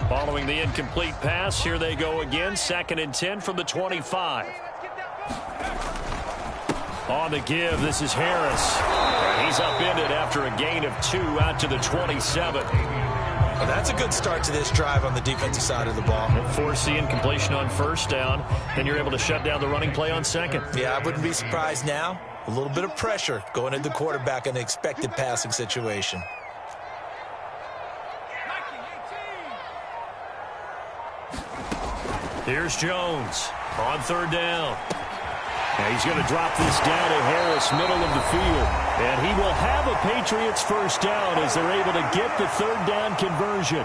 Following the incomplete pass, here they go again. 2nd and 10 from the 25. On the give, this is Harris. He's upended after a gain of 2 out to the 27. Well, that's a good start to this drive on the defensive side of the ball. Force the incompletion on 1st down. Then you're able to shut down the running play on 2nd. Yeah, I wouldn't be surprised now. A little bit of pressure going into the quarterback in an expected passing situation. Here's Jones on 3rd down. Now he's going to drop this down to Harris, middle of the field. And he will have a Patriots 1st down as they're able to get the 3rd down conversion.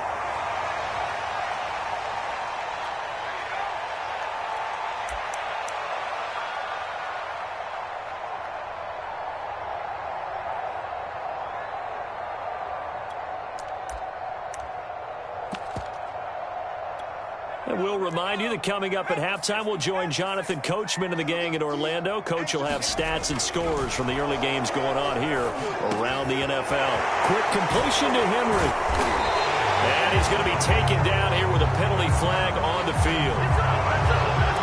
And we'll remind you that coming up at halftime, we'll join Jonathan Coachman and the gang in Orlando. Coach will have stats and scores from the early games going on here around the NFL. Quick completion to Henry. And he's going to be taken down here with a penalty flag on the field.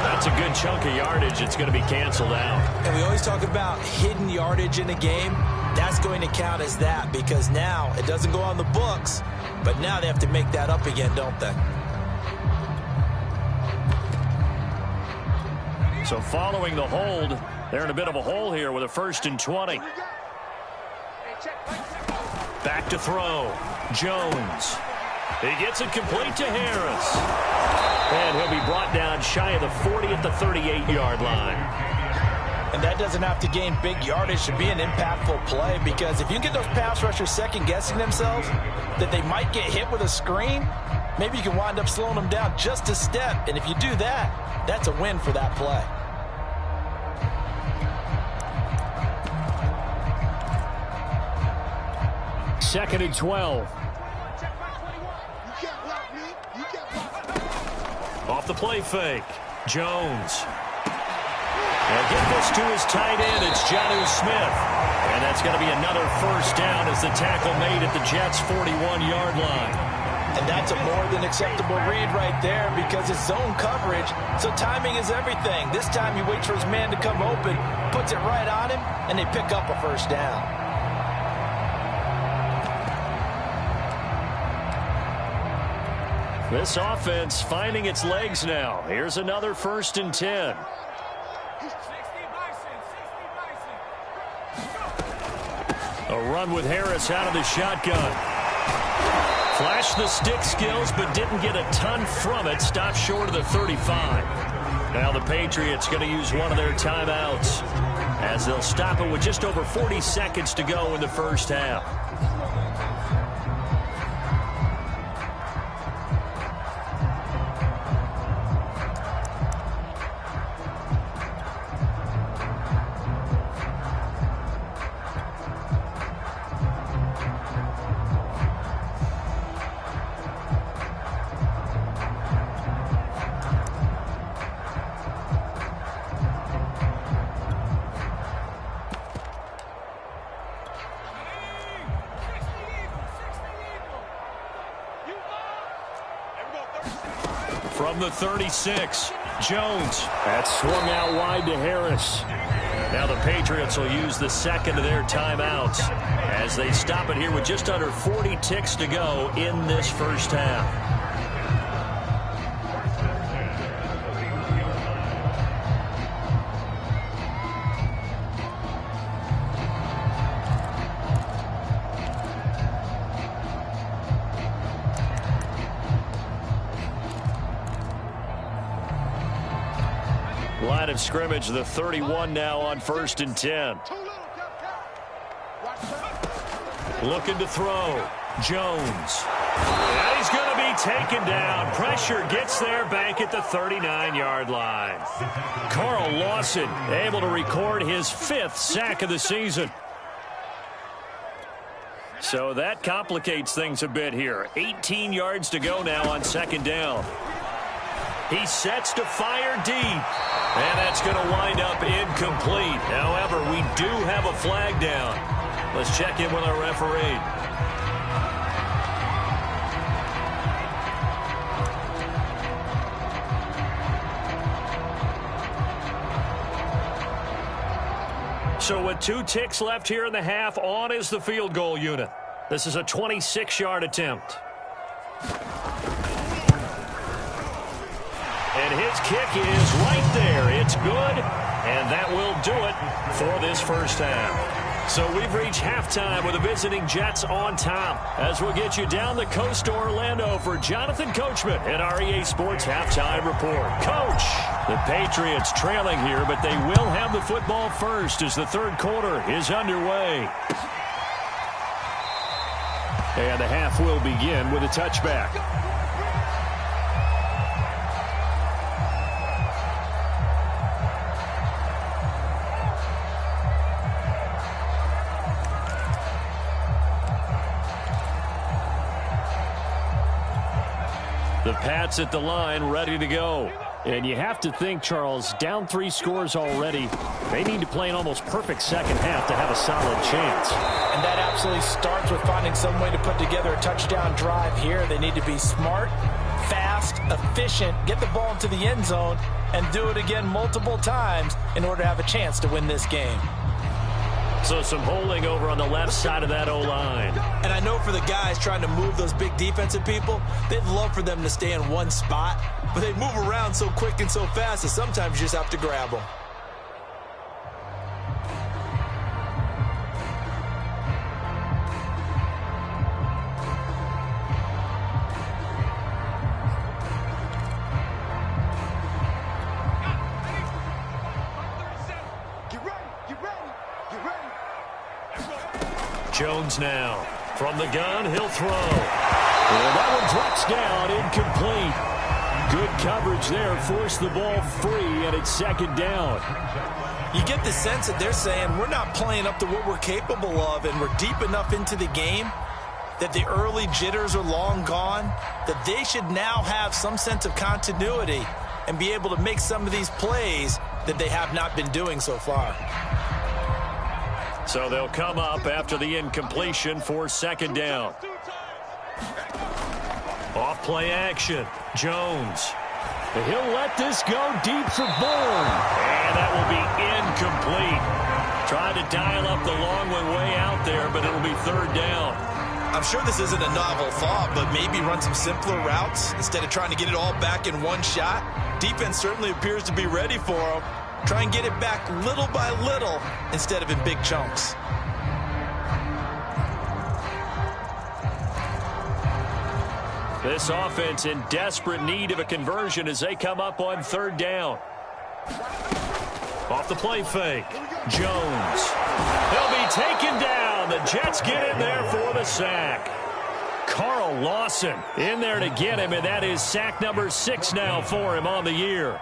That's a good chunk of yardage. It's going to be canceled out. And we always talk about hidden yardage in a game. That's going to count as that because now it doesn't go on the books, but now they have to make that up again, don't they? So following the hold, they're in a bit of a hole here with a 1st and 20. Back to throw. Jones. He gets it complete to Harris. And he'll be brought down shy of the 40 at the 38-yard line. And that doesn't have to gain big yardage to be an impactful play because if you get those pass rushers second-guessing themselves that they might get hit with a screen, maybe you can wind up slowing them down just a step. And if you do that, that's a win for that play. Second and 12. Off the play fake. Jones. They'll get this to his tight end. It's Jonnu Smith. And that's going to be another 1st down as the tackle made at the Jets' 41-yard line. And that's a more than acceptable read right there because it's zone coverage, so timing is everything. This time he waits for his man to come open, puts it right on him, and they pick up a 1st down. This offense finding its legs now. Here's another 1st and 10. A run with Harris out of the shotgun. Flashed the stick skills, but didn't get a ton from it. Stopped short of the 35. Now the Patriots going to use one of their timeouts as they'll stop it with just over 40 seconds to go in the 1st half. From the 36, Jones. That's swung out wide to Harris. Now the Patriots will use the 2nd of their timeouts as they stop it here with just under 40 ticks to go in this 1st half. Line of scrimmage, the 31 now on 1st and 10. Looking to throw. Jones. And he's going to be taken down. Pressure gets there back at the 39-yard line. Carl Lawson able to record his 5th sack of the season. So that complicates things a bit here. 18 yards to go now on 2nd down. He sets to fire deep. And that's going to wind up incomplete. However, we do have a flag down. Let's check in with our referee. So with 2 ticks left here in the half, on is the field goal unit. This is a 26-yard attempt. And his kick is right there. It's good, and that will do it for this first half. So we've reached halftime with the visiting Jets on top. As we'll get you down the coast to Orlando for Jonathan Coachman in our EA Sports Halftime Report. Coach, the Patriots trailing here, but they will have the football first as the third quarter is underway. And the half will begin with a touchback. The Pats at the line, ready to go. And you have to think, Charles, down 3 scores already. They need to play an almost perfect second half to have a solid chance. And that absolutely starts with finding some way to put together a touchdown drive here. They need to be smart, fast, efficient, get the ball into the end zone, and do it again multiple times in order to have a chance to win this game. So some holding over on the left side of that O-line. And I know for the guys trying to move those big defensive people, they'd love for them to stay in one spot, but they move around so quick and so fast that sometimes you just have to grab them. Jones now. From the gun, he'll throw. And that one drops down, incomplete. Good coverage there, forced the ball free, and it's second down. You get the sense that they're saying we're not playing up to what we're capable of, and we're deep enough into the game that the early jitters are long gone, that they should now have some sense of continuity and be able to make some of these plays that they have not been doing so far. So they'll come up after the incompletion for second down. Off play action. Jones. He'll let this go deep for Bourne. And that will be incomplete. Trying to dial up the long one way out there, but it'll be third down. I'm sure this isn't a novel thought, but maybe run some simpler routes instead of trying to get it all back in one shot. Defense certainly appears to be ready for them. Try and get it back little by little instead of in big chunks. This offense in desperate need of a conversion as they come up on third down. Off the play fake. Jones. He'll be taken down. The Jets get in there for the sack. Carl Lawson in there to get him, and that is sack number 6 now for him on the year.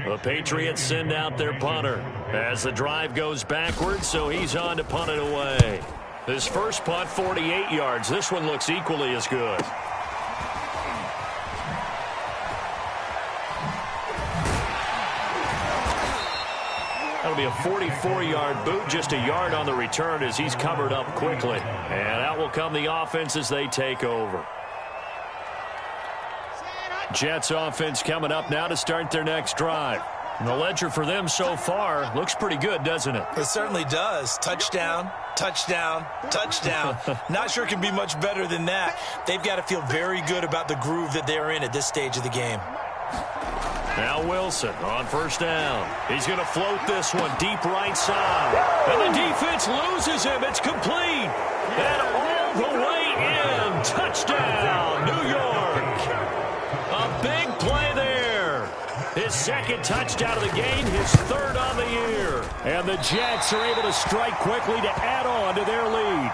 The Patriots send out their punter as the drive goes backwards, so he's on to punt it away. His first punt, 48 yards. This one looks equally as good. That'll be a 44-yard boot, just a yard on the return as he's covered up quickly. And out will come the offense as they take over. Jets offense coming up now to start their next drive. And the ledger for them so far looks pretty good, doesn't it? It certainly does. Touchdown, touchdown, touchdown. Not sure it can be much better than that. They've got to feel very good about the groove that they're in at this stage of the game. Now Wilson on first down. He's going to float this one deep right side. And the defense loses him. It's complete. And all the way in. Touchdown, New York. A big play there. His second touchdown of the game, his third on the year. And the Jets are able to strike quickly to add on to their lead.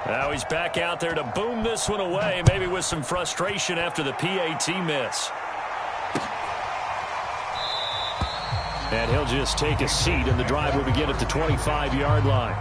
Now he's back out there to boom this one away, maybe with some frustration after the PAT miss. And he'll just take a seat, and the drive will begin at the 25-yard line.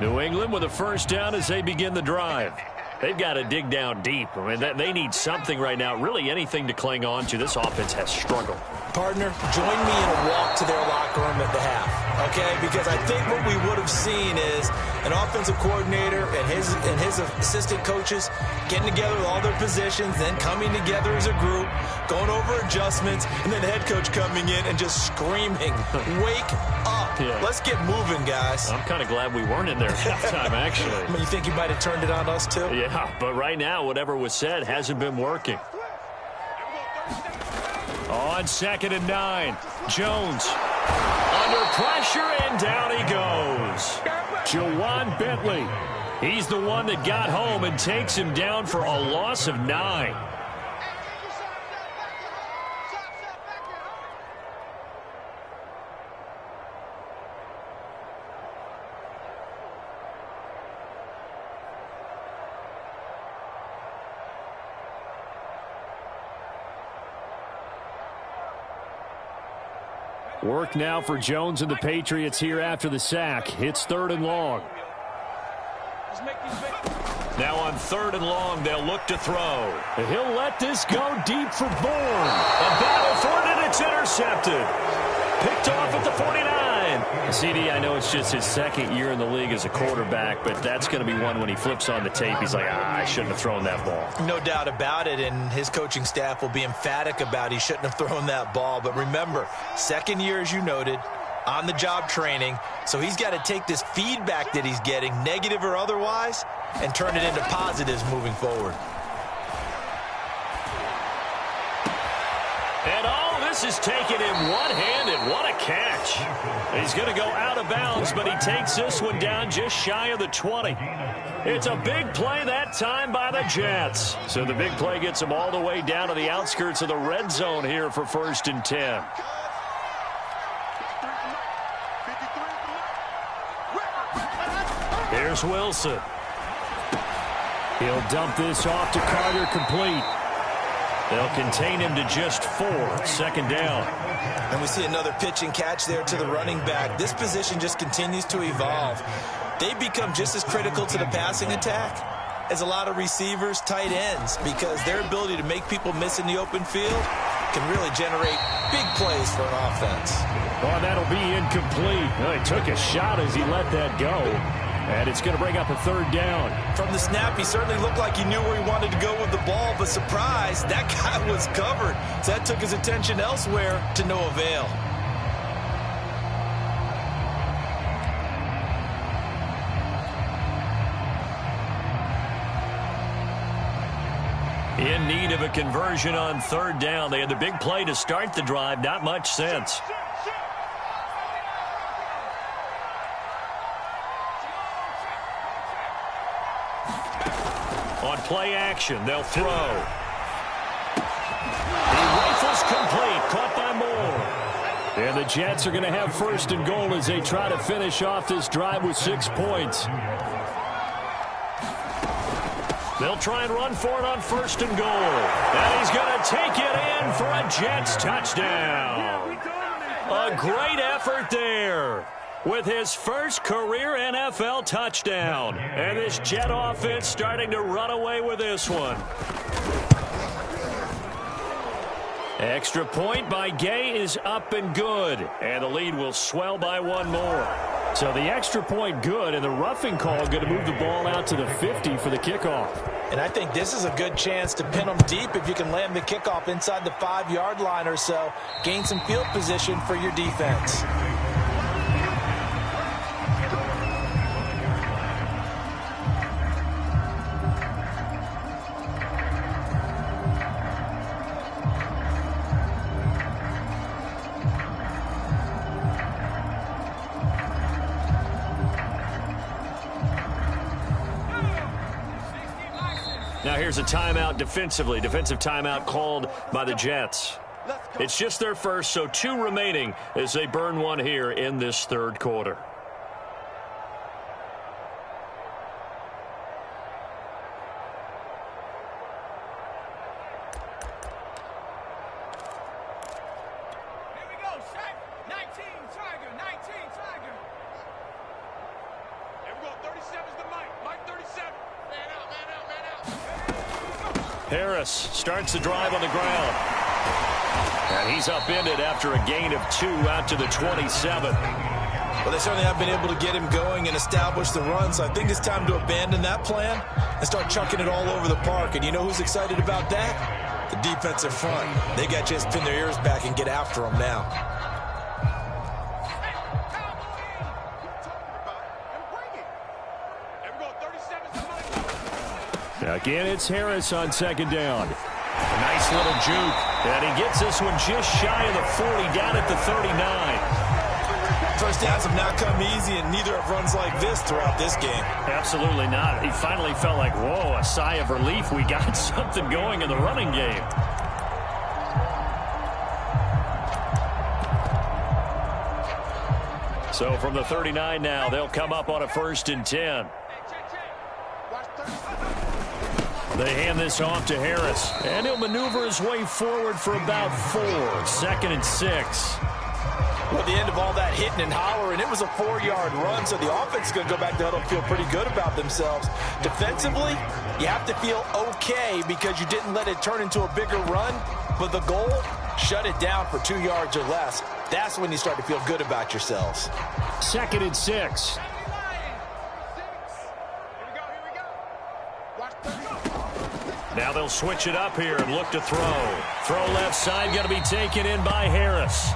New England with a first down as they begin the drive. They've got to dig down deep. I mean, they need something right now, really anything to cling on to. This offense has struggled. Partner, join me in a walk to their locker room at the half, okay? Because I think what we would have seen is an offensive coordinator and his assistant coaches getting together with all their positions, then coming together as a group, going over adjustments, and then the head coach coming in and just screaming, "Wake up. Yeah. Let's get moving, guys." I'm kind of glad we weren't in there that time, actually. I mean, you think he might have turned it on us, too? Yeah, but right now, whatever was said hasn't been working. On 2nd and 9, Jones under pressure, and down he goes. Jawan Bentley, he's the one that got home and takes him down for a loss of 9. Work now for Jones and the Patriots here after the sack. It's 3rd and long. Now on 3rd and long, they'll look to throw. He'll let this go deep for Bourne. A battle for it, and it's intercepted. Picked off at the 49. CD, I know it's just his 2nd year in the league as a quarterback, but that's going to be one when he flips on the tape. He's like, I shouldn't have thrown that ball. No doubt about it, and his coaching staff will be emphatic about he shouldn't have thrown that ball. But remember, 2nd year, as you noted, on-the-job training, so he's got to take this feedback that he's getting, negative or otherwise, and turn it into positives moving forward. And all this is taken in one-handed. What a catch. He's going to go out of bounds, but he takes this one down just shy of the 20. It's a big play that time by the Jets. So the big play gets them all the way down to the outskirts of the red zone here for 1st and 10. Here's Wilson. He'll dump this off to Carter, complete. They'll contain him to just 4. 2nd down. And we see another pitch and catch there to the running back. This position just continues to evolve. They become just as critical to the passing attack as a lot of receivers, tight ends, because their ability to make people miss in the open field can really generate big plays for an offense. Oh, that'll be incomplete. Well, he took a shot as he let that go. And it's going to bring up a 3rd down. From the snap, he certainly looked like he knew where he wanted to go with the ball, but surprise, that guy was covered. So that took his attention elsewhere to no avail. In need of a conversion on 3rd down. They had the big play to start the drive. Not much sense. On play action, they'll throw. He rifles complete, caught by Moore. And the Jets are going to have 1st and goal as they try to finish off this drive with 6 points. They'll try and run for it on 1st and goal. And he's going to take it in for a Jets touchdown. A great effort there, with his first career NFL touchdown. And this Jet offense starting to run away with this one. Extra point by Gay is up and good. And the lead will swell by 1 more. So the extra point good, and the roughing call going to move the ball out to the 50 for the kickoff. And I think this is a good chance to pin them deep if you can land the kickoff inside the 5-yard line or so. Gain some field position for your defense. here's a timeout defensively. Defensive timeout called by the Jets. It's just their first, so 2 remaining as they burn one here in this third quarter. Harris starts the drive on the ground. And he's upended after a gain of 2 out to the 27. Well, they certainly have been able to get him going and establish the run, so I think it's time to abandon that plan and start chucking it all over the park. And you know who's excited about that? The defensive front. They got to just pin their ears back and get after him now. Again, it's Harris on second down. A nice little juke. And he gets this one just shy of the 40, down at the 39. First downs have not come easy, and neither have runs like this throughout this game. Absolutely not. He finally felt like, whoa, a sigh of relief. We got something going in the running game. So from the 39 now, they'll come up on a 1st and 10. They hand this off to Harris, and he'll maneuver his way forward for about 4. 2nd and 6. Well, at the end of all that hitting and hollering, it was a 4-yard run, so the offense is going to go back to huddle and feel pretty good about themselves. Defensively, you have to feel okay because you didn't let it turn into a bigger run, but the goal, shut it down for 2 yards or less. That's when you start to feel good about yourselves. 2nd and 6. Now they'll switch it up here and look to throw. Throw left side, going to be taken in by Harris.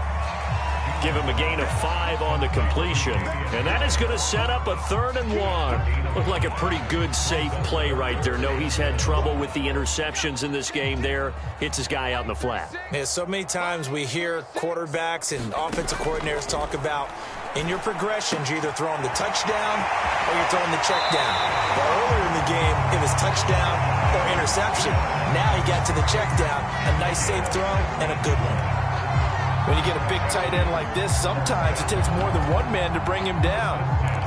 Give him a gain of 5 on the completion. And that is going to set up a 3rd and 1. Looked like a pretty good, safe play right there. No, he's had trouble with the interceptions in this game there. Hits his guy out in the flat. Yeah, so many times we hear quarterbacks and offensive coordinators talk about in your progressions, you're either throwing the touchdown or you're throwing the check down. Well, earlier in the game, it was touchdown or interception. Now he got to the check down, a nice safe throw, and a good one. When you get a big tight end like this, sometimes it takes more than one man to bring him down.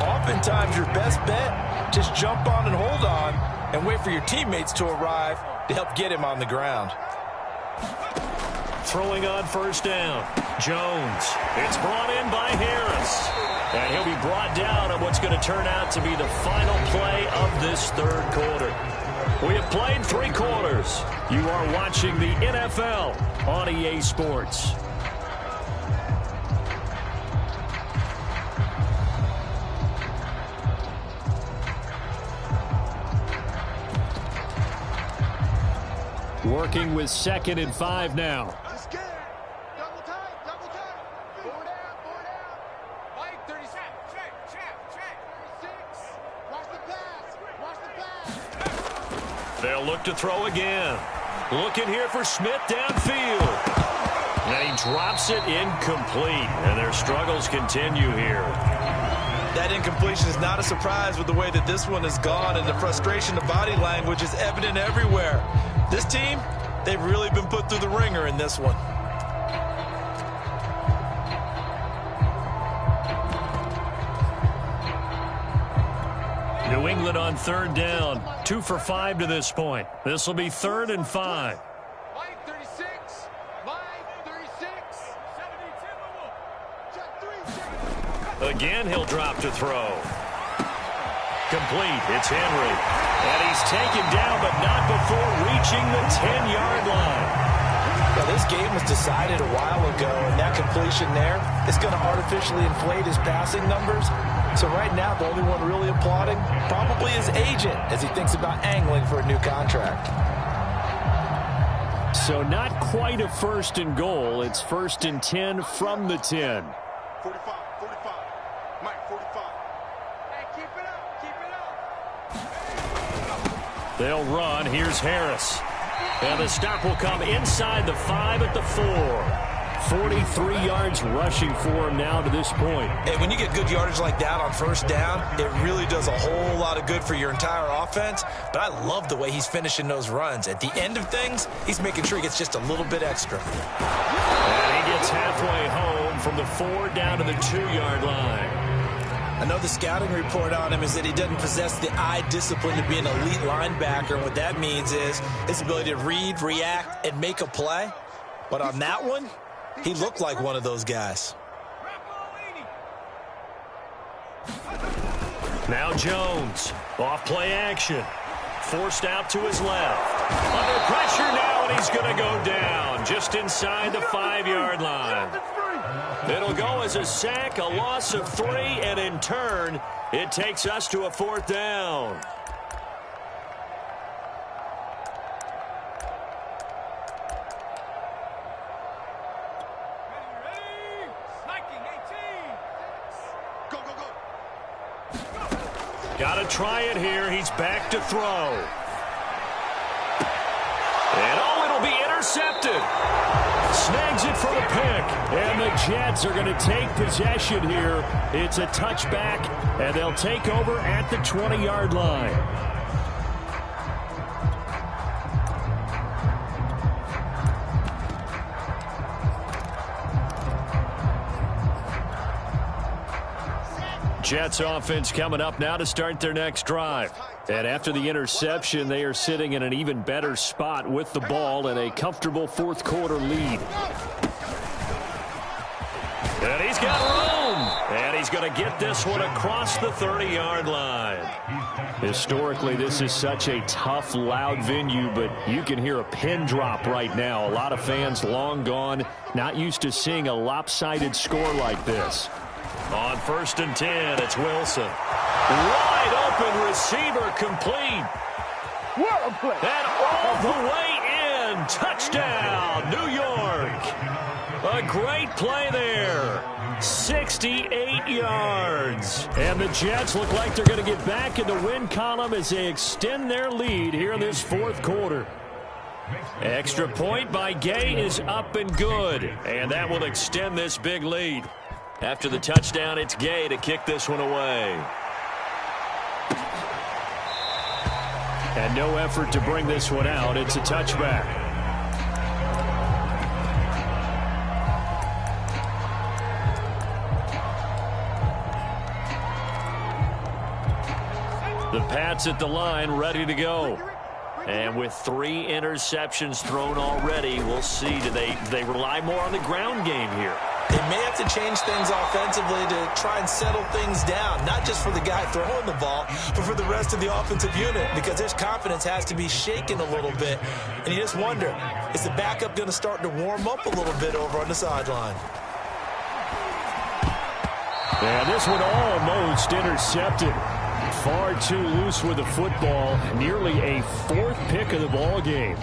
Oftentimes, your best bet, just jump on and hold on and wait for your teammates to arrive to help get him on the ground. Throwing on 1st down. Jones. It's brought in by Harris. And he'll be brought down on what's going to turn out to be the final play of this 3rd quarter. We have played 3 quarters. You are watching the NFL on EA Sports. Working with 2nd and 5 now. They'll look to throw again. Looking here for Smith downfield. And he drops it incomplete. And their struggles continue here. That incompletion is not a surprise with the way that this one has gone, and the frustration, the body language is evident everywhere. This team, they've really been put through the ringer in this one. New England on 3rd down. 2 for 5 to this point. This will be 3rd and 5. Again, he'll drop to throw. Complete. It's Henry. And he's taken down, but not before reaching the 10-yard line. Well, this game was decided a while ago, and that completion there is going to artificially inflate his passing numbers. So right now, the only one really applauding probably his agent as he thinks about angling for a new contract. So not quite a 1st and goal. It's 1st and 10 from the 10. 45, 45. Mike, 45. Hey, keep it up. They'll run. Here's Harris. And the stop will come inside the 5 at the 4. 43 yards rushing for him now to this point. Hey, when you get good yardage like that on first down, it really does a whole lot of good for your entire offense. But I love the way he's finishing those runs. At the end of things, he's making sure he gets just a little bit extra. And he gets halfway home from the 4 down to the 2-yard line. I know the scouting report on him is that he doesn't possess the eye discipline to be an elite linebacker. And what that means is his ability to read, react, and make a play. But on that one, he looked like one of those guys. Now Jones, off play action. Forced out to his left. Under pressure now, and he's going to go down just inside the 5-yard line. It'll go as a sack, a loss of 3, and in turn, it takes us to a 4th down. Got to try it here. He's back to throw. And it'll be intercepted. Snags it for the pick. And the Jets are going to take possession here. It's a touchback, and they'll take over at the 20-yard line. Jets offense coming up now to start their next drive. And after the interception, they are sitting in an even better spot with the ball and a comfortable 4th quarter lead. And he's got room. And he's going to get this one across the 30-yard line. Historically, this is such a tough, loud venue, but you can hear a pin drop right now. A lot of fans long gone, not used to seeing a lopsided score like this. On 1st and 10, it's Wilson. Wide open receiver complete. What a play. And all the way in. Touchdown, New York. A great play there. 68 yards. And the Jets look like they're going to get back in the win column as they extend their lead here in this 4th quarter. Extra point by Gay is up and good. And that will extend this big lead. After the touchdown, it's Gay to kick this one away. And no effort to bring this one out. It's a touchback. The Pats at the line, ready to go. And with 3 interceptions thrown already, we'll see. Do they rely more on the ground game here? They may have to change things offensively to try and settle things down, not just for the guy throwing the ball, but for the rest of the offensive unit, because their confidence has to be shaken a little bit. And you just wonder, is the backup going to start to warm up a little bit over on the sideline? And this one almost intercepted. Far too loose with the football. Nearly a 4th pick of the ball game.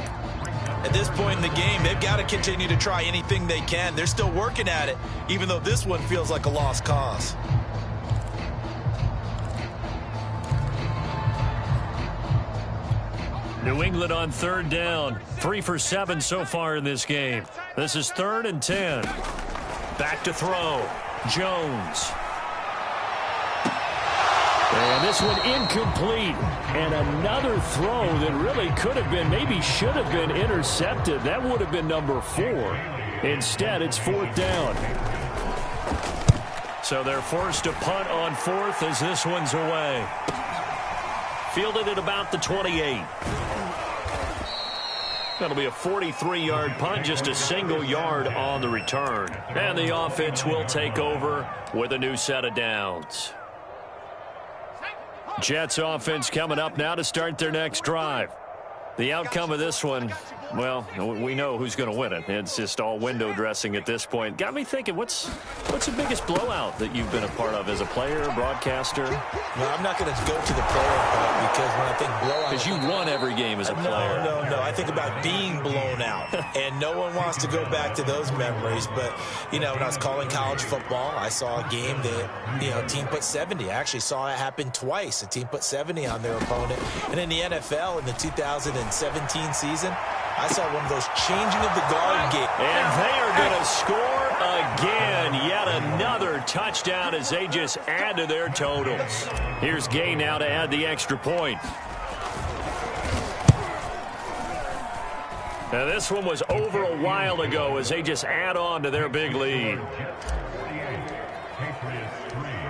At this point in the game, they've got to continue to try anything they can. They're still working at it, even though this one feels like a lost cause. New England on 3rd down. 3 for 7 so far in this game. This is 3rd and 10. Back to throw. Jones. And this one incomplete. And another throw that really could have been, maybe should have been intercepted. That would have been number 4. Instead, it's 4th down. So they're forced to punt on 4th as this one's away. Fielded at about the 28. That'll be a 43-yard punt, just a single yard on the return. And the offense will take over with a new set of downs. Jets offense coming up now to start their next drive. The outcome of this one, well, we know who's going to win it. It's just all window dressing at this point. Got me thinking, what's the biggest blowout that you've been a part of as a player, broadcaster? No, I'm not going to go to the player part, because when I think blowout... Because you won every game as a player. No. I think about being blown out. And no one wants to go back to those memories. But, when I was calling college football, I saw a game that, a team put 70. I actually saw it happen twice. A team put 70 on their opponent. And in the NFL, in the 2017 season, I saw one of those changing of the guard games. And they are going to score another touchdown as they just add to their totals. Here's Gay now to add the extra point. Now this one was over a while ago as they just add on to their big lead.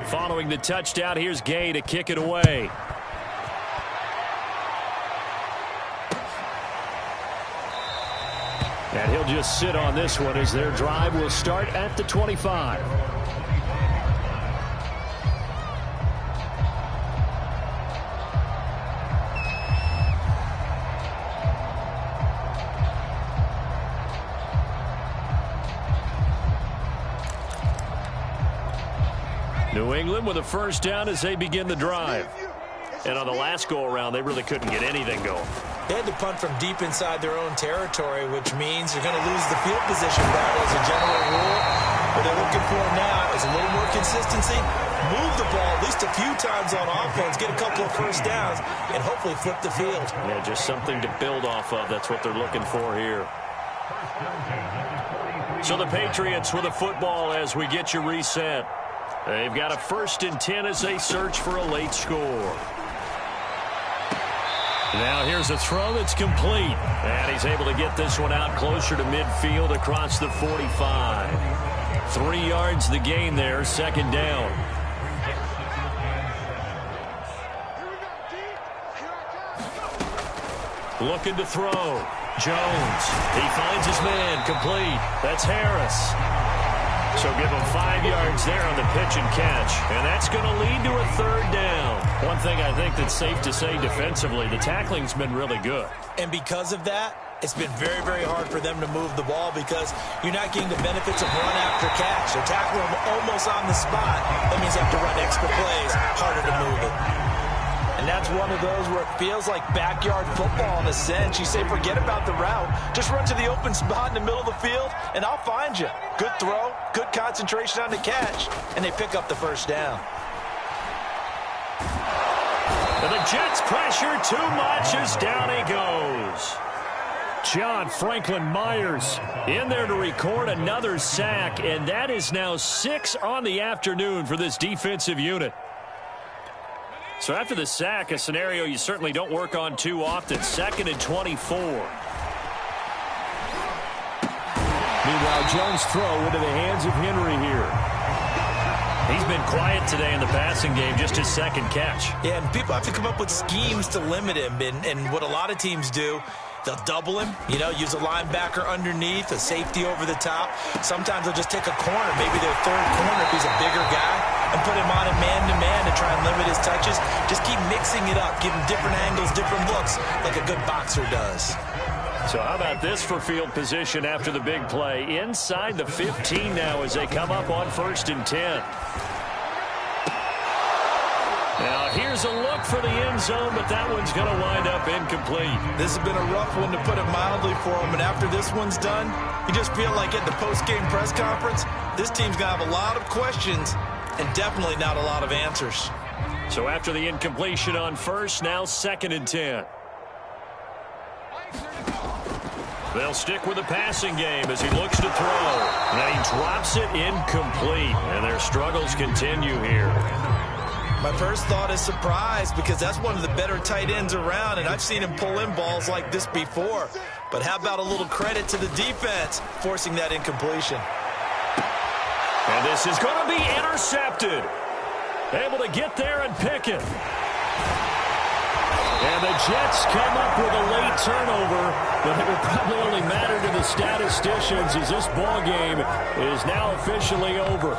Following the touchdown, here's Gay to kick it away. And he'll just sit on this one as their drive will start at the 25. New England with a first down as they begin the drive. And on the last go-around, they really couldn't get anything going. They had to punt from deep inside their own territory, which means you're going to lose the field position battle as a general rule. What they're looking for now is a little more consistency, move the ball at least a few times on offense, get a couple of first downs, and hopefully flip the field. Yeah, just something to build off of. That's what they're looking for here. So the Patriots with a football as we get you reset. They've got a 1st and 10 as they search for a late score. Now here's a throw that's complete. And he's able to get this one out closer to midfield across the 45. 3 yards the gain there, 2nd down. Looking to throw. Jones. He finds his man. Complete. That's Harris. So give him 5 yards there on the pitch and catch. And that's going to lead to a 3rd down. One thing I think that's safe to say defensively, the tackling's been really good. And because of that, it's been very, very hard for them to move the ball because you're not getting the benefits of run after catch. They're tackling them almost on the spot. That means you have to run extra plays, harder to move it. And that's one of those where it feels like backyard football in a sense. You say, forget about the route. Just run to the open spot in the middle of the field, and I'll find you. Good throw, good concentration on the catch, and they pick up the 1st down. And the Jets pressure too much as down he goes. John Franklin Myers in there to record another sack, and that is now 6 on the afternoon for this defensive unit. So after the sack, a scenario you certainly don't work on too often. 2nd and 24. Meanwhile, Jones' throw into the hands of Henry here. He's been quiet today in the passing game, just his 2nd catch. Yeah, and people have to come up with schemes to limit him. And what a lot of teams do, they'll double him, use a linebacker underneath, a safety over the top. Sometimes they'll just take a corner, maybe their 3rd corner if he's a bigger guy, and put him on a man-to-man to try and limit his touches. Just keep mixing it up, give him different angles, different looks, like a good boxer does. So how about this for field position after the big play? Inside the 15 now as they come up on 1st and 10. Now here's a look for the end zone, but that one's going to wind up incomplete. This has been a rough one, to put it mildly, for him. And after this one's done, you just feel like at the post-game press conference, this team's going to have a lot of questions and definitely not a lot of answers. So after the incompletion on 1st, now 2nd and 10. They'll stick with the passing game as he looks to throw. And he drops it incomplete. And their struggles continue here. My first thought is surprise, because that's one of the better tight ends around, and I've seen him pull in balls like this before. But how about a little credit to the defense forcing that incompletion? And this is going to be intercepted. Able to get there and pick it. And the Jets come up with a late turnover, but it will probably only matter to the statisticians as this ball game is now officially over.